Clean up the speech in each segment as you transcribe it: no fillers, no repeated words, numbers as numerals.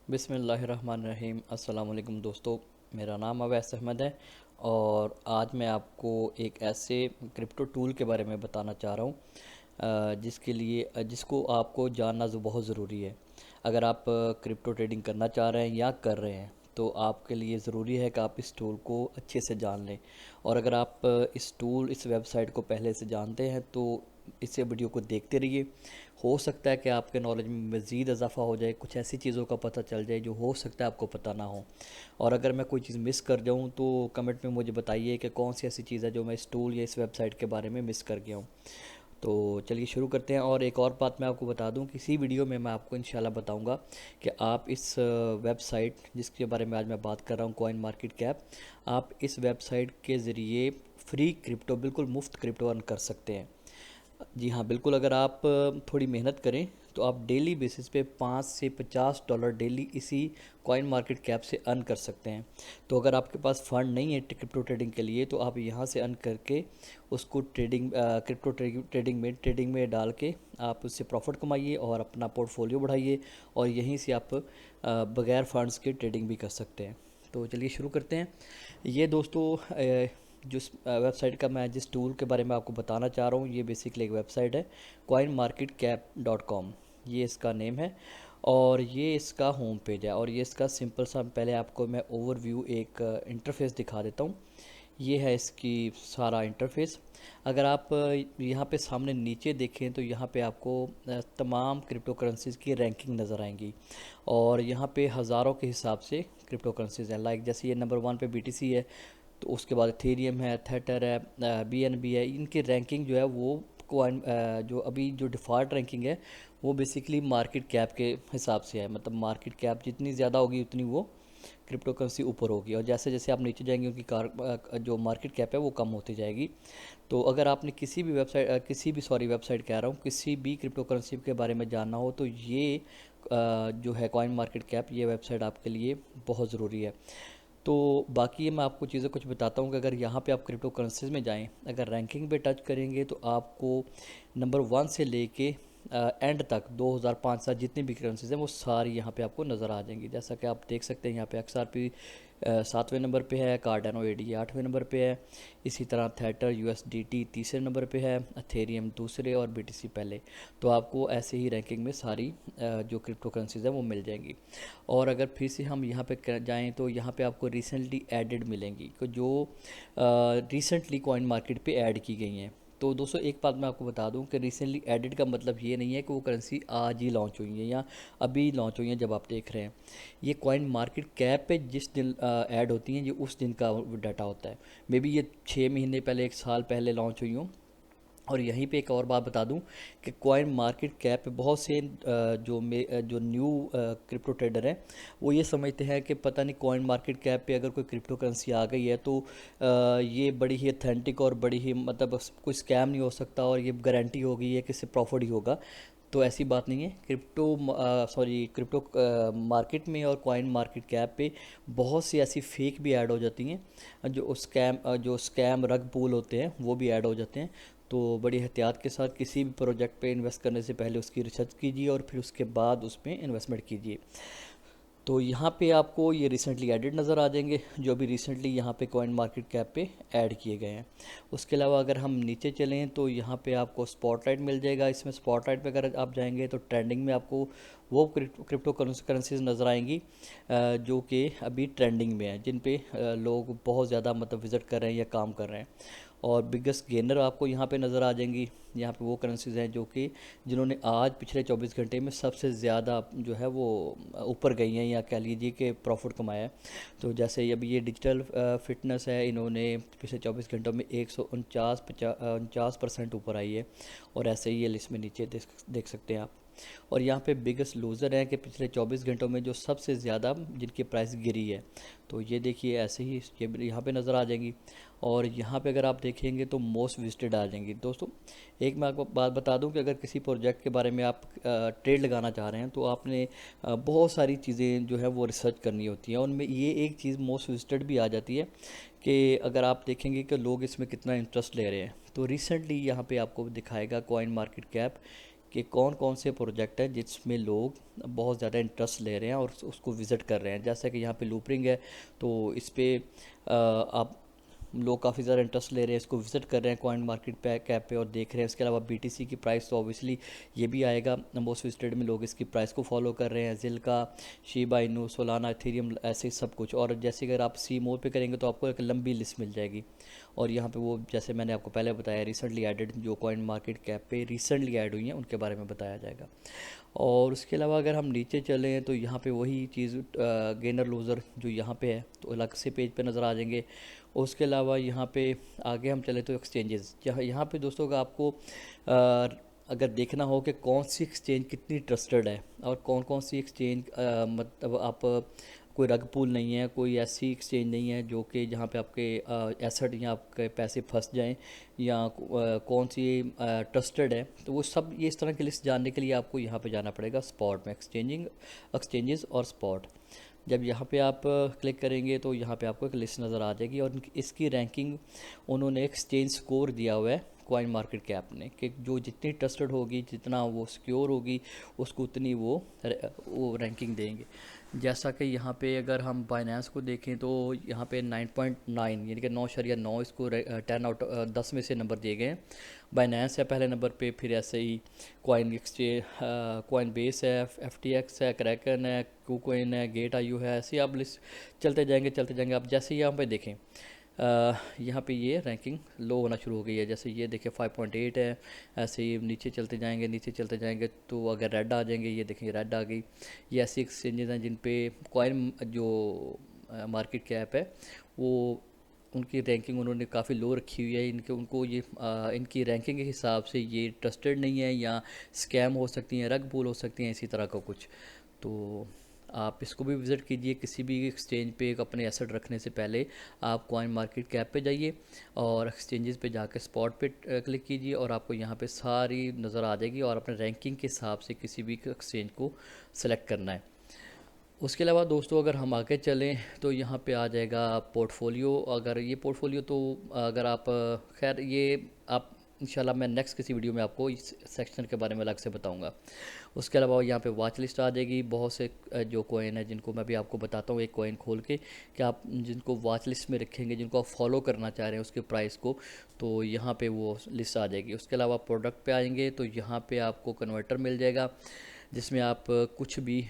बिस्मिल्लाहिर्रहमानिर्रहीम। अस्सलाम वालेकुम दोस्तों, मेरा नाम अवैस अहमद है और आज मैं आपको एक ऐसे क्रिप्टो टूल के बारे में बताना चाह रहा हूँ जिसको आपको जानना बहुत ज़रूरी है। अगर आप क्रिप्टो ट्रेडिंग करना चाह रहे हैं या कर रहे हैं तो आपके लिए ज़रूरी है कि आप इस टूल को अच्छे से जान लें। और अगर आप इस वेबसाइट को पहले से जानते हैं तो इस वीडियो को देखते रहिए। हो सकता है कि आपके नॉलेज में मज़ीद इजाफा हो जाए, कुछ ऐसी चीज़ों का पता चल जाए जो हो सकता है आपको पता ना हो। और अगर मैं कोई चीज़ मिस कर जाऊँ तो कमेंट में मुझे बताइए कि कौन सी ऐसी चीज़ है जो मैं इस टूल या इस वेबसाइट के बारे में मिस कर गया हूँ। तो चलिए शुरू करते हैं। और एक और बात मैं आपको बता दूं कि इसी वीडियो में मैं आपको इंशाल्लाह बताऊंगा कि आप इस वेबसाइट जिसके बारे में आज मैं बात कर रहा हूं, कॉइन मार्केट कैप, आप इस वेबसाइट के ज़रिए फ्री क्रिप्टो, बिल्कुल मुफ्त क्रिप्टो अर्न कर सकते हैं। जी हाँ, बिल्कुल। अगर आप थोड़ी मेहनत करें तो आप डेली बेसिस पे 5 से 50 डॉलर डेली इसी कॉइन मार्केट कैप से अर्न कर सकते हैं। तो अगर आपके पास फंड नहीं है क्रिप्टो ट्रेडिंग के लिए तो आप यहाँ से अर्न करके उसको क्रिप्टो ट्रेडिंग में डाल के आप उससे प्रॉफिट कमाइए और अपना पोर्टफोलियो बढ़ाइए। और यहीं से आप बगैर फंड्स के ट्रेडिंग भी कर सकते हैं। तो चलिए शुरू करते हैं। ये दोस्तों, जिस वेबसाइट का मैं जिस टूल के बारे में आपको बताना चाह रहा हूँ, ये बेसिकली एक वेबसाइट है, coinmarketcap.com, ये इसका नेम है। और ये इसका होम पेज है और ये इसका सिंपल सा, पहले आपको मैं ओवरव्यू एक इंटरफेस दिखा देता हूँ। ये है इसकी सारा इंटरफेस। अगर आप यहाँ पे सामने नीचे देखें तो यहाँ पे आपको तमाम क्रिप्टो करेंसीज़ की रैंकिंग नज़र आएंगी। और यहाँ पे हज़ारों के हिसाब से क्रिप्टो करेंसीज़ हैं। लाइक जैसे ये नंबर 1 पे बीटीसी है, तो उसके बाद एथेरियम है, थेटर है, बीएनबी है। इनकी रैंकिंग जो है वो कॉइन जो अभी जो डिफ़ॉल्ट रैंकिंग है वो बेसिकली मार्केट कैप के हिसाब से है। मतलब मार्केट कैप जितनी ज़्यादा होगी उतनी वो क्रिप्टो करेंसी ऊपर होगी, और जैसे जैसे आप नीचे जाएंगे उनकी जो मार्केट कैप है वो कम होती जाएगी। तो अगर आपने किसी भी कह रहा हूँ, किसी भी क्रिप्टो करेंसी के बारे में जानना हो तो ये जो है कॉइन मार्केट कैप, ये वेबसाइट आपके लिए बहुत ज़रूरी है। तो बाकी ये मैं आपको चीज़ें कुछ बताता हूँ कि अगर यहाँ पे आप क्रिप्टो करेंसीज में जाएं, अगर रैंकिंग पे टच करेंगे तो आपको नंबर 1 से लेके एंड तक 2005 जितनी भी करेंसीज हैं वो सारी यहाँ पे आपको नज़र आ जाएंगी। जैसा कि आप देख सकते हैं यहाँ पे XRP 7वें नंबर पे है, कार्डानो ADA 8वें नंबर पे है, इसी तरह थेटर USDT तीसरे नंबर पे है, अथेरियम दूसरे और BTC पहले। तो आपको ऐसे ही रैंकिंग में सारी जो क्रिप्टो करेंसीज हैं वो मिल जाएंगी। और अगर फिर से हम यहाँ पे जाएं तो यहाँ पे आपको रिसेंटली एडेड मिलेंगी, जो रिसेंटली कॉइन मार्केट पे ऐड की गई हैं। तो दोस्तों एक बात मैं आपको बता दूं कि रिसेंटली एडेड का मतलब ये नहीं है कि वो करेंसी आज ही लॉन्च हुई है या अभी लॉन्च हुई है जब आप देख रहे हैं। ये कॉइन मार्केट कैप पे जिस दिन ऐड होती हैं, ये उस दिन का डाटा होता है। मे बी ये 6 महीने पहले, 1 साल पहले लॉन्च हुई हो। और यहीं पे एक और बात बता दूं कि कॉइन मार्केट कैप पे बहुत से जो न्यू क्रिप्टो ट्रेडर हैं वो ये समझते हैं कि पता नहीं कॉइन मार्केट कैप पे अगर कोई क्रिप्टो करेंसी आ गई है तो ये बड़ी ही अथेंटिक और बड़ी ही, मतलब कोई स्कैम नहीं हो सकता और ये गारंटी होगी है कि इससे प्रॉफिट ही होगा। तो ऐसी बात नहीं है। क्रिप्टो मार्केट में और कॉइन मार्केट कैप पे बहुत सी ऐसी फेक भी ऐड हो जाती हैं, जो स्कैम रग पुल होते हैं वो भी ऐड हो जाते हैं। तो बड़ी एहतियात के साथ किसी भी प्रोजेक्ट पे इन्वेस्ट करने से पहले उसकी रिसर्च कीजिए और फिर उसके बाद उसमें इन्वेस्टमेंट कीजिए। तो यहाँ पे आपको ये रिसेंटली एडिड नज़र आ जाएंगे, जो भी रिसेंटली यहाँ पे कॉइन मार्केट कैप पे ऐड किए गए हैं। उसके अलावा अगर हम नीचे चलें तो यहाँ पे आपको स्पॉटलाइट मिल जाएगा। इसमें स्पॉटलाइट पे अगर आप जाएंगे तो ट्रेंडिंग में आपको वो क्रिप्टो करेंसीज नज़र आएंगी जो कि अभी ट्रेंडिंग में है, जिन पे लोग बहुत ज़्यादा मतलब विज़िट कर रहे हैं या काम कर रहे हैं। और बिगेस्ट गेनर आपको यहाँ पे नज़र आ जाएंगी। यहाँ पे वो करेंसीज हैं जो कि जिन्होंने आज पिछले 24 घंटे में सबसे ज़्यादा जो है वो ऊपर गई हैं, या कह लीजिए कि प्रॉफिट कमाया है। तो जैसे अभी ये डिजिटल फिटनेस है, इन्होंने पिछले 24 घंटों में 149% ऊपर आई है। और ऐसे ही ये लिस्ट में नीचे देख सकते हैं आप। और यहाँ पे बिगेस्ट लूज़र है कि पिछले 24 घंटों में जो सबसे ज़्यादा जिनकी प्राइस गिरी है, तो ये देखिए ऐसे ही ये यहाँ पे नज़र आ जाएंगी। और यहाँ पे अगर आप देखेंगे तो मोस्ट विजिटेड आ जाएंगी। दोस्तों एक मैं आपको बात बता दूं कि अगर किसी प्रोजेक्ट के बारे में आप ट्रेड लगाना चाह रहे हैं तो आपने बहुत सारी चीज़ें जो है वो रिसर्च करनी होती हैं। उनमें ये एक चीज़ मोस्ट विजिटेड भी आ जाती है कि अगर आप देखेंगे कि लोग इसमें कितना इंटरेस्ट ले रहे हैं। तो रिसेंटली यहाँ पे आपको दिखाएगा कॉइन मार्केट कैप कि कौन कौन से प्रोजेक्ट हैं जिसमें लोग बहुत ज़्यादा इंटरेस्ट ले रहे हैं और उसको विज़िट कर रहे हैं। जैसा कि यहाँ पे लूपरिंग है, तो इस पे आप लोग काफ़ी ज़्यादा इंटरेस्ट ले रहे हैं, इसको विज़िट कर रहे हैं कॉइन मार्केट पे कैप पे और देख रहे हैं। इसके अलावा बीटीसी की प्राइस तो ऑब्वियसली ये भी आएगा, मोस्ट विजिटेड में लोग इसकी प्राइस को फॉलो कर रहे हैं। जिल्का, शिबा इनू, सोलाना, इथेरियम, ऐसे ही सब कुछ। और जैसे अगर आप सी मोर पे करेंगे तो आपको एक लंबी लिस्ट मिल जाएगी। और यहाँ पे वो जैसे मैंने आपको पहले बताया रिसेंटली एडेड जो कॉइन मार्केट कैप पे रिसेंटली ऐड हुई हैं उनके बारे में बताया जाएगा। और उसके अलावा अगर हम नीचे चलें तो यहाँ पे वही चीज़ गेनर लूज़र जो यहाँ पे है तो अलग से पेज पे नज़र आ जाएंगे। उसके अलावा यहाँ पे आगे हम चले तो एक्सचेंजेस, जहाँ यहाँ पे दोस्तों का आपको अगर देखना हो कि कौन सी एक्सचेंज कितनी ट्रस्टेड है और कौन कौन सी एक्सचेंज मतलब आप कोई रग पुल नहीं है, कोई ऐसी एक्सचेंज नहीं है जो कि जहाँ पे आपके एसेट या आपके पैसे फंस जाएं, या कौन सी ट्रस्टेड है, तो वो सब ये इस तरह की लिस्ट जानने के लिए आपको यहाँ पे जाना पड़ेगा स्पॉट में, एक्सचेंजेस और स्पॉट। जब यहाँ पे आप क्लिक करेंगे तो यहाँ पे आपको एक लिस्ट नज़र आ जाएगी और इसकी रैंकिंग उन्होंने एक्सचेंज स्कोर दिया हुआ है कॉइन मार्केट कैप ने, कि जो जितनी ट्रस्टेड होगी, जितना वो सिक्योर होगी, उसको उतनी वो रैंकिंग देंगे। जैसा कि यहाँ पे अगर हम बाइनेंस को देखें तो यहाँ पे 9.9 यानी कि 9.9 इसको 10 में से नंबर दिए गए हैं। बाइनेंस है पहले नंबर पे, फिर ऐसे ही कॉइन एक्सचेंज, कॉइन बेस है, FTX है, क्रैकन है, KuCoin है, गेट IO है, ऐसे ही आप लिस्ट चलते जाएंगे। आप जैसे ही यहाँ पे देखें यहाँ पे ये रैंकिंग लो होना शुरू हो गई है। जैसे ये देखें 5.8 है, ऐसे ही नीचे चलते जाएंगे तो अगर रेड आ जाएंगे, ये देखें रेड आ गई। ये ऐसी एक्सचेंजेस हैं जिन पे कॉइन जो मार्केट कैप है वो उनकी रैंकिंग उन्होंने काफ़ी लो रखी हुई है। इनके उनको ये इनकी रैंकिंग के हिसाब से ये ट्रस्टेड नहीं है, या स्कैम हो सकती हैं, रग पुल हो सकती हैं, इसी तरह का कुछ। तो आप इसको भी विज़िट कीजिए किसी भी एक्सचेंज पे अपने एसेट रखने से पहले। आप कॉइन मार्केट कैप पे जाइए और एक्सचेंजेस पे जाकर स्पॉट पे क्लिक कीजिए और आपको यहाँ पे सारी नज़र आ जाएगी और अपने रैंकिंग के हिसाब से किसी भी एक्सचेंज को सेलेक्ट करना है। उसके अलावा दोस्तों अगर हम आगे चलें तो यहाँ पे आ जाएगा पोर्टफोलियो। अगर ये पोर्टफोलियो तो अगर आप खैर ये आप इंशाल्लाह मैं नेक्स्ट किसी वीडियो में आपको इस सेक्शन के बारे में अलग से बताऊंगा। उसके अलावा यहाँ पे वॉच लिस्ट आ जाएगी, बहुत से जो कोइन है जिनको मैं भी आपको बताता हूँ एक कोइन खोल के, कि आप जिनको वॉच लिस्ट में रखेंगे, जिनको आप फॉलो करना चाह रहे हैं उसके प्राइस को, तो यहाँ पे वो लिस्ट आ जाएगी। उसके अलावा प्रोडक्ट पे आएंगे तो यहाँ पे आपको कन्वर्टर मिल जाएगा जिसमें आप कुछ भी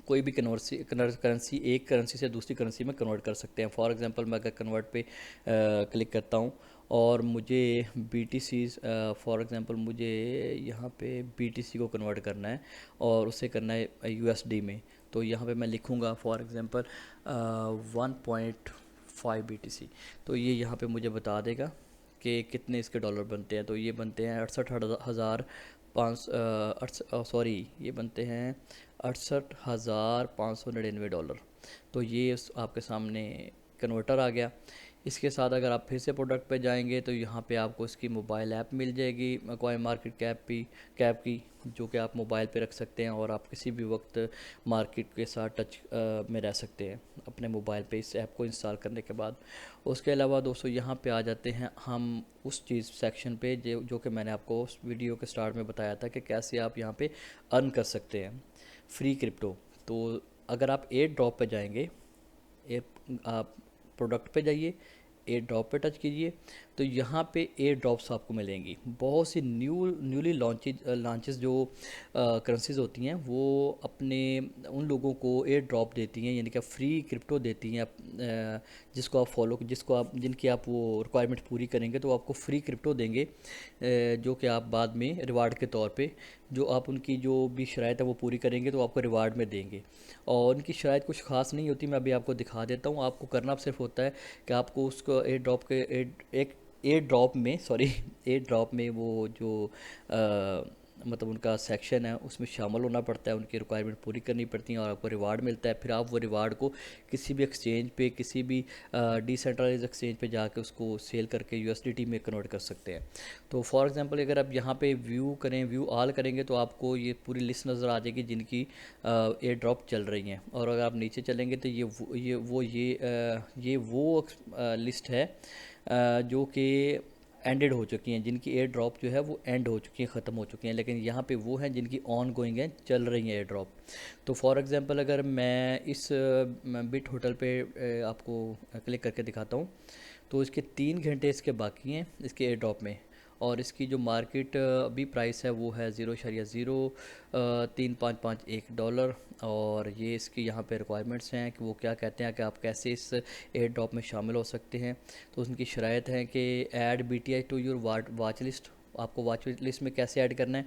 कोई भी करेंसी एक करेंसी से दूसरी करेंसी में कन्वर्ट कर सकते हैं। फॉर एग्जांपल मैं अगर कन्वर्ट पे क्लिक करता हूँ और मुझे BTC फॉर एग्जांपल मुझे यहाँ पे BTC को कन्वर्ट करना है और उसे करना है USD में, तो यहाँ पे मैं लिखूँगा फॉर एग्जांपल 1.5 BTC, तो ये यहाँ पे मुझे बता देगा कि कितने इसके डॉलर बनते हैं। तो ये बनते हैं 68,599 डॉलर। तो ये आपके सामने कन्वर्टर आ गया। इसके साथ अगर आप फिर से प्रोडक्ट पे जाएंगे तो यहाँ पे आपको इसकी मोबाइल ऐप मिल जाएगी कॉइन मार्केट कैप की, जो कि आप मोबाइल पे रख सकते हैं और आप किसी भी वक्त मार्केट के साथ टच में रह सकते हैं अपने मोबाइल पे इस ऐप को इंस्टॉल करने के बाद। उसके अलावा दोस्तों यहाँ पे आ जाते हैं हम उस चीज़ सेक्शन पे जो कि मैंने आपको उस वीडियो के स्टार्ट में बताया था कि कैसे आप यहाँ पे अर्न कर सकते हैं फ्री क्रिप्टो। तो अगर आप एयर ड्रॉप पे जाएंगे, आप प्रोडक्ट पे जाइए, एयर ड्रॉप पे टच कीजिए, तो यहाँ पे एयर ड्रॉप्स आपको मिलेंगी। बहुत सी न्यूली लॉन्चेस जो करेंसीज होती हैं वो अपने उन लोगों को एयर ड्रॉप देती हैं, यानी कि फ्री क्रिप्टो देती हैं जिसको आप जिनकी आप वो रिक्वायरमेंट पूरी करेंगे तो आपको फ्री क्रिप्टो देंगे, जो कि आप बाद में रिवार्ड के तौर पे जो आप उनकी जो भी शराइत है वो पूरी करेंगे तो आपको रिवार्ड में देंगे। और उनकी शराइत कुछ ख़ास नहीं होती, मैं अभी आपको दिखा देता हूँ। आपको करना सिर्फ होता है कि आपको उसको एयर ड्रॉप में वो जो मतलब उनका सेक्शन है उसमें शामिल होना पड़ता है, उनकी रिक्वायरमेंट पूरी करनी पड़ती है और आपको रिवार्ड मिलता है। फिर आप वो रिवार्ड को किसी भी एक्सचेंज पे, किसी भी डिसेंट्रलाइज एक्सचेंज पे जाके उसको सेल करके USDT में कन्वर्ट कर सकते हैं। तो फॉर एग्जांपल अगर आप यहाँ पे व्यू ऑल करेंगे तो आपको ये पूरी लिस्ट नज़र आ जाएगी जिनकी एयर ड्रॉप चल रही हैं। और अगर आप नीचे चलेंगे तो ये वो लिस्ट है जो कि एंडेड हो चुकी हैं, जिनकी एयर ड्रॉप जो है वो एंड हो चुकी हैं, ख़त्म हो चुकी हैं, लेकिन यहाँ पे वो हैं जिनकी ऑन गोइंग हैं, चल रही हैं एयर ड्रॉप। तो फॉर एग्ज़ाम्पल अगर मैं इस बिट होटल पे आपको क्लिक करके दिखाता हूँ, तो इसके 3 घंटे इसके बाकी हैं इसके एयर ड्रॉप में, और इसकी जो मार्केट अभी प्राइस है वो है 0.03551 डॉलर। और ये इसकी यहाँ पे रिक्वायरमेंट्स हैं कि वो क्या कहते हैं कि आप कैसे इस एयर ड्रॉप में शामिल हो सकते हैं। तो उनकी शराइत है कि add BTI to your watch list. आपको वॉच लिस्ट में कैसे ऐड करना है,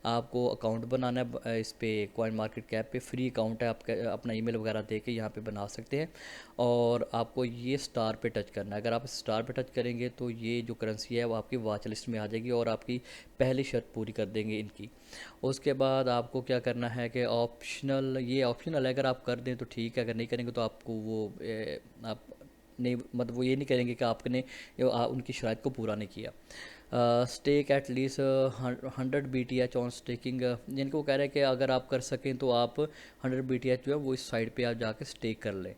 आपको अकाउंट बनाना है इस पे कॉइन मार्केट कैप पे, फ्री अकाउंट है, आप अपना ईमेल वगैरह दे के यहाँ पे बना सकते हैं। और आपको ये स्टार पे टच करना है। अगर आप स्टार पे टच करेंगे तो ये जो करेंसी है वो आपकी वॉच लिस्ट में आ जाएगी और आपकी पहली शर्त पूरी कर देंगे इनकी। उसके बाद आपको क्या करना है कि ऑप्शनल, ये ऑप्शनल है, अगर आप कर दें तो ठीक है, अगर नहीं करेंगे तो आपको वो आप नहीं, मतलब वो ये नहीं करेंगे कि आपने उनकी शराइत को पूरा नहीं किया। Stake at least 100 BTH on staking, जिनको वो कह रहे हैं कि अगर आप कर सकें तो आप 100 BTH जो है वो इस साइट पे आप जाके स्टेक कर लें।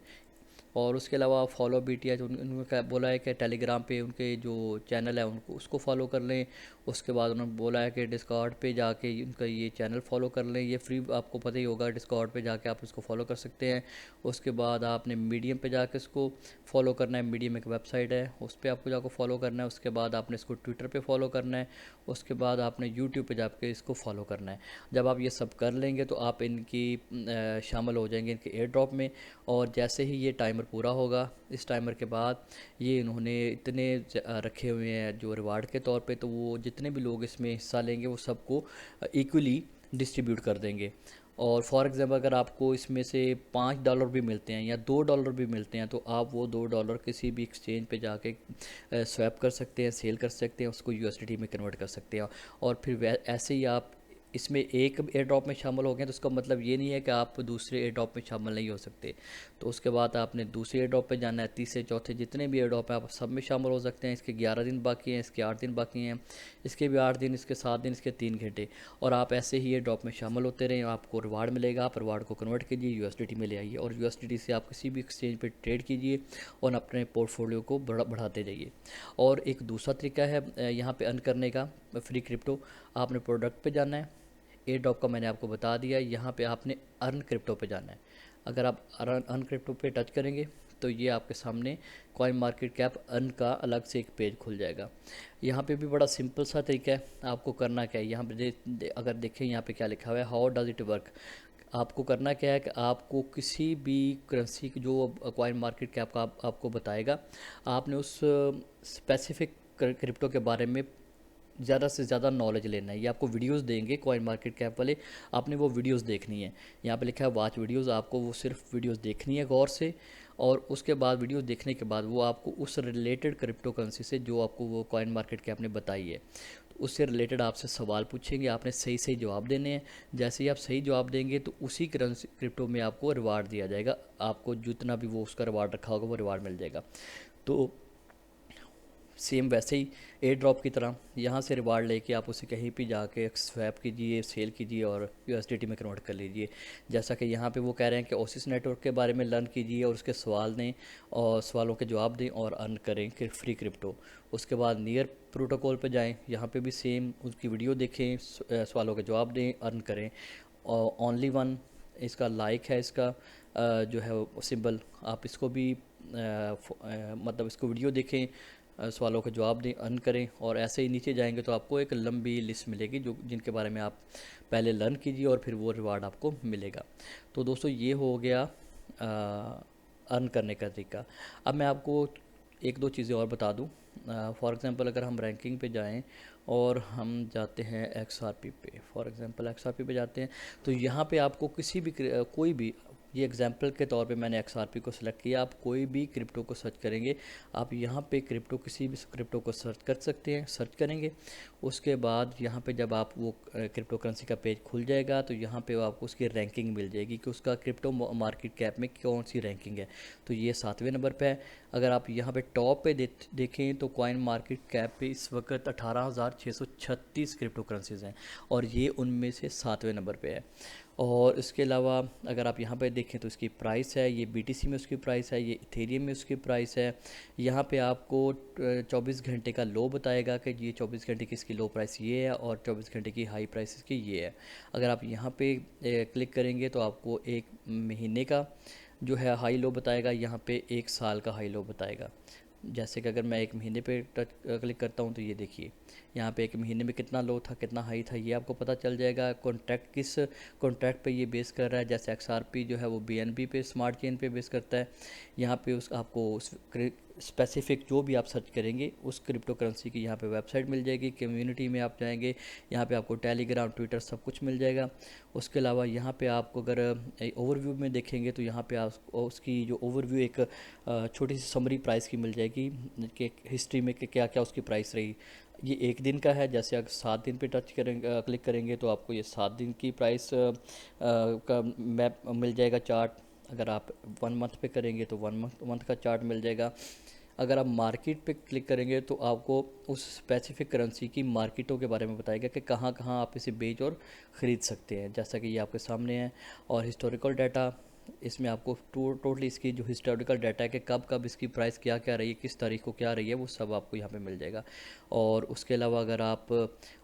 और उसके अलावा फॉलो BTH, उन्होंने बोला है कि टेलीग्राम पे उनके जो चैनल है उनको उसको फॉलो कर लें। उसके बाद उन्होंने बोला है कि डिस्कॉर्ड पे जाके उनका ये चैनल फॉलो कर लें, ये फ्री, आपको पता ही होगा, डिस्कॉर्ड पे जाके आप इसको फॉलो कर सकते हैं। उसके बाद आपने मीडियम पे जाके इसको फॉलो करना है, मीडियम एक वेबसाइट है, उस पर आपको जाकर फॉलो करना है। उसके बाद आपने इसको ट्विटर पे फॉलो करना है। उसके बाद आपने यूट्यूब पे जाके इसको फॉलो करना है। जब आप ये सब कर लेंगे तो आप इनकी शामिल हो जाएंगे इनके एयर ड्रॉप में। और जैसे ही ये टाइमर पूरा होगा, इस टाइमर के बाद ये इन्होंने इतने रखे हुए हैं जो रिवार्ड के तौर पे, तो वो जितने भी लोग इसमें हिस्सा लेंगे वो सबको इक्वली डिस्ट्रीब्यूट कर देंगे। और फॉर एग्ज़ाम्पल अगर आपको इसमें से $5 भी मिलते हैं या $2 भी मिलते हैं, तो आप वो $2 किसी भी एक्सचेंज पे जाके स्वैप कर सकते हैं, सेल कर सकते हैं, उसको USDT में कन्वर्ट कर सकते हैं। और फिर ऐसे ही आप इसमें एक एयर ड्रॉप में शामिल हो गए तो उसका मतलब ये नहीं है कि आप दूसरे एयर ड्रॉप में शामिल नहीं हो सकते। तो उसके बाद आपने दूसरे एयर ड्रॉप पे जाना है, तीसरे चौथे जितने भी एयर ड्रॉप हैं आप सब में शामिल हो सकते हैं। इसके 11 दिन बाकी हैं, इसके 8 दिन बाकी हैं, इसके भी 8 दिन, इसके 7 दिन, इसके 3 घंटे। और आप ऐसे ही एयर ड्रॉप में शामिल होते रहें, आपको रिवार्ड मिलेगा। आप रिवार्ड को कन्वर्ट कीजिए, USDT में ले आइए और USDT से आप किसी भी एक्सचेंज पर ट्रेड कीजिए और अपने पोर्टफोलियो को बढ़ाते जाइए। और एक दूसरा तरीका है यहाँ पर अर्न करने का फ्री क्रिप्टो। आपने प्रोडक्ट पर जाना है, एयर ड्रॉप का मैंने आपको बता दिया, यहाँ पे आपने अर्न क्रिप्टो पे जाना है। अगर आप अर्न क्रिप्टो पे टच करेंगे तो ये आपके सामने कॉइन मार्केट कैप अर्न का अलग से एक पेज खुल जाएगा। यहाँ पे भी बड़ा सिंपल सा तरीका है, आपको करना क्या है, यहाँ पे अगर देखें यहाँ पे क्या लिखा हुआ है, हाउ डज इट वर्क। आपको करना क्या है कि आपको किसी भी करेंसी की जो कॉइन मार्केट कैप का आपको बताएगा, आपने उस स्पेसिफिक क्रिप्टो के बारे में ज़्यादा से ज़्यादा नॉलेज लेना है। ये आपको वीडियोस देंगे कॉइन मार्केट कैप वाले, आपने वो वीडियोस देखनी है। यहाँ पे लिखा है वॉच वीडियोस, आपको वो सिर्फ वीडियोस देखनी है गौर से। और उसके बाद वीडियोस देखने के बाद वो आपको उस रिलेटेड क्रिप्टो करेंसी से जो आपको वो कॉइन मार्केट कैप ने बताई है, तो उससे रिलेटेड आपसे सवाल पूछेंगे, आपने सही सही जवाब देने हैं। जैसे ही आप सही जवाब देंगे तो उसी करेंसी क्रिप्टो में आपको रिवार्ड दिया जाएगा, आपको जितना भी वो उसका रिवार्ड रखा होगा वो रिवार्ड मिल जाएगा। तो सेम वैसे ही एयर ड्रॉप की तरह यहाँ से रिवार्ड लेके आप उसे कहीं भी जाके स्वैप कीजिए, सेल कीजिए और USDT में कन्वर्ट कर लीजिए। जैसा कि यहाँ पे वो कह रहे हैं कि ओसिस नेटवर्क के बारे में लर्न कीजिए और उसके सवाल दें और सवालों के जवाब दें और अर्न करें फ्री क्रिप्टो। उसके बाद नियर प्रोटोकॉल पे जाएं, यहाँ पे भी सेम उसकी वीडियो देखें, सवालों के जवाब दें, अर्न करें। और ओनली वन इसका लाइक है, इसका जो है सिंबल, आप इसको भी मतलब इसको वीडियो देखें, सवालों के जवाब दें, अर्न करें। और ऐसे ही नीचे जाएंगे तो आपको एक लंबी लिस्ट मिलेगी जो जिनके बारे में आप पहले लर्न कीजिए और फिर वो रिवार्ड आपको मिलेगा। तो दोस्तों ये हो गया अर्न करने का तरीका। अब मैं आपको एक दो चीज़ें और बता दूं। फॉर एग्ज़ाम्पल अगर हम रैंकिंग पे जाएं और हम जाते हैं XRP पे, फॉर एग्ज़ाम्पल XRP पे जाते हैं तो यहाँ पे आपको किसी भी कोई भी, ये एग्जांपल के तौर पे मैंने XRP को सिलेक्ट किया, आप कोई भी क्रिप्टो को सर्च करेंगे, आप यहाँ पे क्रिप्टो किसी भी क्रिप्टो को सर्च कर सकते हैं, सर्च करेंगे। उसके बाद यहाँ पे जब आप वो क्रिप्टो करेंसी का पेज खुल जाएगा तो यहाँ पे आपको उसकी रैंकिंग मिल जाएगी कि उसका क्रिप्टो मार्केट कैप में कौन सी रैंकिंग है। तो ये 7वें नंबर पे है। अगर आप यहाँ पे टॉप पे देखें तो कॉइन मार्केट कैप पे इस वक्त 18,636 क्रिप्टो करेंसीज हैं और ये उनमें से 7वें नंबर पे है। और इसके अलावा अगर आप यहाँ पे देखें तो इसकी प्राइस है, ये BTC में उसकी प्राइस है, ये इथेरियम में उसकी प्राइस है। यहाँ पे आपको 24 घंटे का लो बताएगा कि ये 24 घंटे की इसकी लो प्राइस ये है और 24 घंटे की हाई प्राइस इसकी ये है। अगर आप यहाँ पे क्लिक करेंगे तो आपको एक महीने का जो है हाई लो बताएगा, यहाँ पे 1 साल का हाई लो बताएगा। जैसे कि अगर मैं एक महीने पे टच क्लिक करता हूँ तो ये देखिए यहाँ पे एक महीने में कितना लो था कितना हाई था ये आपको पता चल जाएगा। कॉन्ट्रैक्ट किस कॉन्ट्रैक्ट पे ये बेस कर रहा है, जैसे XRP जो है वो BNB पे स्मार्ट चेन पे बेस करता है। यहाँ पे उस आपको उस स्पेसिफिक जो भी आप सर्च करेंगे उस क्रिप्टो करेंसी की यहाँ पे वेबसाइट मिल जाएगी। कम्युनिटी में आप जाएंगे, यहाँ पे आपको टेलीग्राम ट्विटर सब कुछ मिल जाएगा। उसके अलावा यहाँ पे आपको अगर ओवरव्यू में देखेंगे तो यहाँ पे आप उसकी जो ओवरव्यू एक छोटी सी समरी प्राइस की मिल जाएगी कि हिस्ट्री में कि क्या क्या उसकी प्राइस रही। ये एक दिन का है, जैसे अगर 7 दिन पे टच करेंगे क्लिक करेंगे तो आपको ये 7 दिन की प्राइस का मैप मिल जाएगा चार्ट। अगर आप 1 मंथ पे करेंगे तो 1 मंथ का चार्ट मिल जाएगा। अगर आप मार्केट पे क्लिक करेंगे तो आपको उस स्पेसिफिक करेंसी की मार्केटों के बारे में बताएगा कि कहाँ कहाँ आप इसे बेच और ख़रीद सकते हैं, जैसा कि ये आपके सामने है। और हिस्टोरिकल डाटा, इसमें आपको टोटली इसकी जो हिस्टोरिकल डाटा है कि कब कब इसकी प्राइस क्या क्या रही है, किस तारीख को क्या रही है, वो सब आपको यहाँ पे मिल जाएगा। और उसके अलावा अगर आप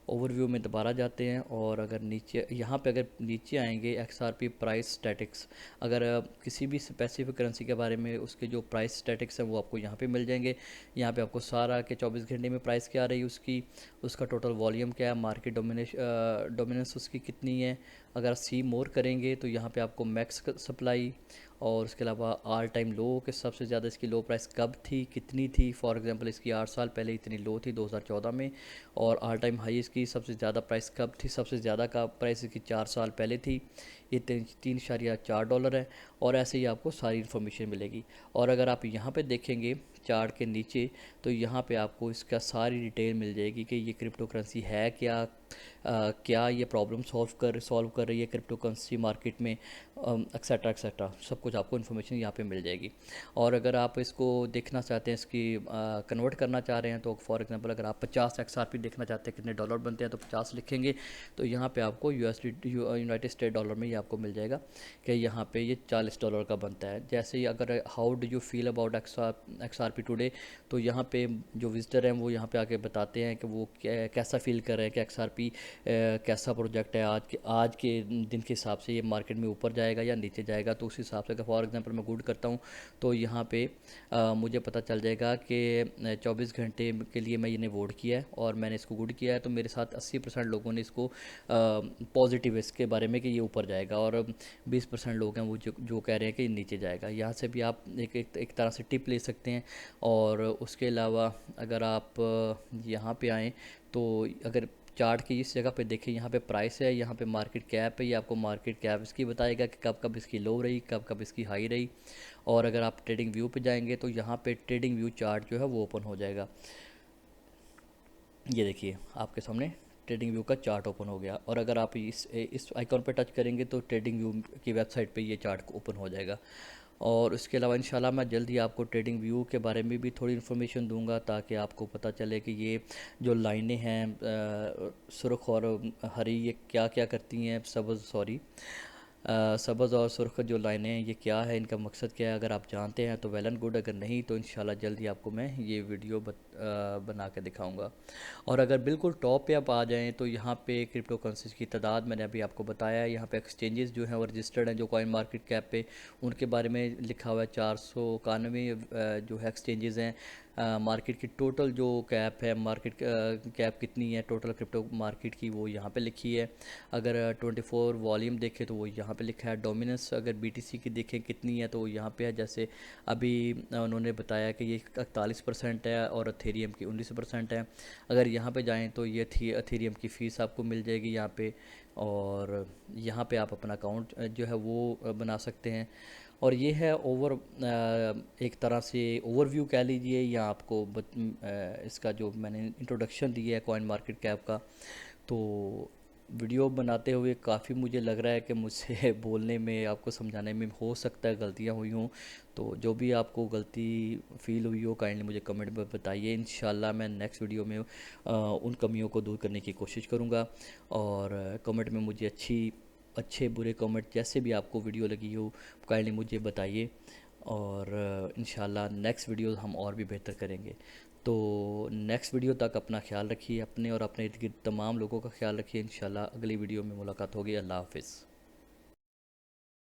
ओवरव्यू में दोबारा जाते हैं और अगर नीचे यहाँ पे अगर नीचे आएंगे XRP प्राइस स्टैटिक्स, अगर किसी भी स्पेसिफिक करेंसी के बारे में उसके जो प्राइस स्टैटिक्स हैं वो आपको यहाँ पे मिल जाएंगे। यहाँ पे आपको सारा के 24 घंटे में प्राइस क्या रही उसकी, उसका टोटल वॉल्यूम क्या है, मार्केट डोमिनेंस उसकी कितनी है। अगर सी मोर करेंगे तो यहाँ पे आपको मैक्स सप्लाई और उसके अलावा ऑल टाइम लो के सबसे ज़्यादा इसकी लो प्राइस कब थी कितनी थी। फॉर एग्जांपल इसकी 8 साल पहले इतनी लो थी 2014 में, और ऑल टाइम हाई इसकी सबसे ज़्यादा प्राइस कब थी, सबसे ज़्यादा का प्राइस इसकी 4 साल पहले थी, ये 3.4 है। और ऐसे ही आपको सारी इन्फॉर्मेशन मिलेगी। और अगर आप यहाँ पे देखेंगे चार्ट के नीचे तो यहाँ पे आपको इसका सारी डिटेल मिल जाएगी कि ये क्रिप्टो करेंसी है क्या, क्या ये प्रॉब्लम सॉल्व कर रही है क्रिप्टो करेंसी मार्केट में, एक्सेट्रा एक्सेट्रा सब कुछ आपको इन्फॉर्मेशन यहाँ पे मिल जाएगी। और अगर आप इसको देखना चाहते हैं, इसकी कन्वर्ट करना चाह रहे हैं, तो फॉर एग्जांपल अगर आप 50 XRP देखना चाहते हैं कितने डॉलर बनते हैं तो 50 लिखेंगे तो यहाँ पे आपको USD यूनाइटेड स्टेट डॉलर में ये आपको मिल जाएगा कि यहाँ पे ये $40 का बनता है। जैसे ही अगर how do you feel about XRP today, तो यहाँ पे जो विजिटर हैं वो यहाँ पे आके बताते हैं कि वो कैसा फील कर रहे हैं कि XRP कैसा प्रोजेक्ट है, आज के दिन के हिसाब से ये मार्केट में ऊपर जाएगा या नीचे जाएगा। तो उस हिसाब से अगर फॉर एग्जांपल मैं गुड करता हूँ तो यहाँ पे मुझे पता चल जाएगा कि 24 घंटे के लिए मैं इन्हें वोट किया है और मैंने इसको गुड किया है, तो मेरे साथ 80% लोगों ने इसको पॉजिटिव इसके बारे में कि ये ऊपर जाएगा, और 20% लोग हैं वो जो कह रहे हैं कि ये नीचे जाएगा। यहाँ से भी आप एक तरह से टिप ले सकते हैं। और उसके अलावा अगर आप यहाँ पे आएँ तो अगर चार्ट की इस जगह पे देखें, यहाँ पे प्राइस है, यहाँ पे मार्केट कैप है, ये आपको मार्केट कैप इसकी बताएगा कि कब कब इसकी लो रही कब कब इसकी हाई रही। और अगर आप ट्रेडिंग व्यू पे जाएंगे तो यहाँ पे ट्रेडिंग व्यू चार्ट जो है वो ओपन हो जाएगा। ये देखिए आपके सामने ट्रेडिंग व्यू का चार्ट ओपन हो गया। और अगर आप इस आइकॉन पे टच करेंगे तो ट्रेडिंग व्यू की वेबसाइट पे ये चार्ट ओपन हो जाएगा। और उसके अलावा इंशाल्लाह मैं जल्द ही आपको ट्रेडिंग व्यू के बारे में भी थोड़ी इन्फॉर्मेशन दूंगा ताकि आपको पता चले कि ये जो लाइनें हैं सुर्ख और हरी ये क्या क्या करती हैं, सब्ज़ और सुर्ख जो लाइनें हैं ये क्या है, इनका मकसद क्या है। अगर आप जानते हैं तो वेल एंड गुड, अगर नहीं तो इंशाल्लाह जल्द ही आपको मैं ये वीडियो बना के दिखाऊंगा। और अगर बिल्कुल टॉप पे आप आ जाएं तो यहाँ पे क्रिप्टो करेंसीज की तादाद मैंने अभी आपको बताया है। यहाँ पे एक्सचेंजेस जो हैं वो रजिस्टर्ड हैं जो कॉइन मार्केट कैप पे, उनके बारे में लिखा हुआ है 491 जो है एक्सचेंजेस हैं। मार्केट की टोटल जो कैप है, मार्केट कैप कितनी है टोटल क्रिप्टो मार्केट की, वो यहाँ पे लिखी है। अगर 24 वॉल्यूम देखें तो वो यहाँ पे लिखा है। डोमिनेंस अगर BTC की देखें कितनी है तो वो यहाँ पे है। जैसे अभी उन्होंने बताया कि ये 41% है और एथेरियम की 19% है। अगर यहाँ पे जाएँ तो ये एथेरियम की फ़ीस आपको मिल जाएगी यहाँ पे, और यहाँ पे आप अपना अकाउंट जो है वो बना सकते हैं। और ये है एक तरह से ओवरव्यू कह लीजिए, या आपको इसका जो मैंने इंट्रोडक्शन दिया है कॉइन मार्केट कैप का। तो वीडियो बनाते हुए काफ़ी मुझे लग रहा है कि मुझसे बोलने में आपको समझाने में हो सकता है गलतियां हुई हों। तो जो भी आपको गलती फ़ील हुई हो काइंडली मुझे कमेंट में बताइए। इंशाल्लाह मैं नेक्स्ट वीडियो में उन कमियों को दूर करने की कोशिश करूँगा। और कमेंट में मुझे अच्छी अच्छे बुरे कमेंट जैसे भी आपको वीडियो लगी हो काइंडली मुझे बताइए, और इंशाल्लाह नेक्स्ट वीडियो हम और भी बेहतर करेंगे। तो नेक्स्ट वीडियो तक अपना ख्याल रखिए, अपने और अपने इर्द गिर्द तमाम लोगों का ख्याल रखिए। इंशाल्लाह अगली वीडियो में मुलाकात होगी। अल्लाह हाफ़िज़।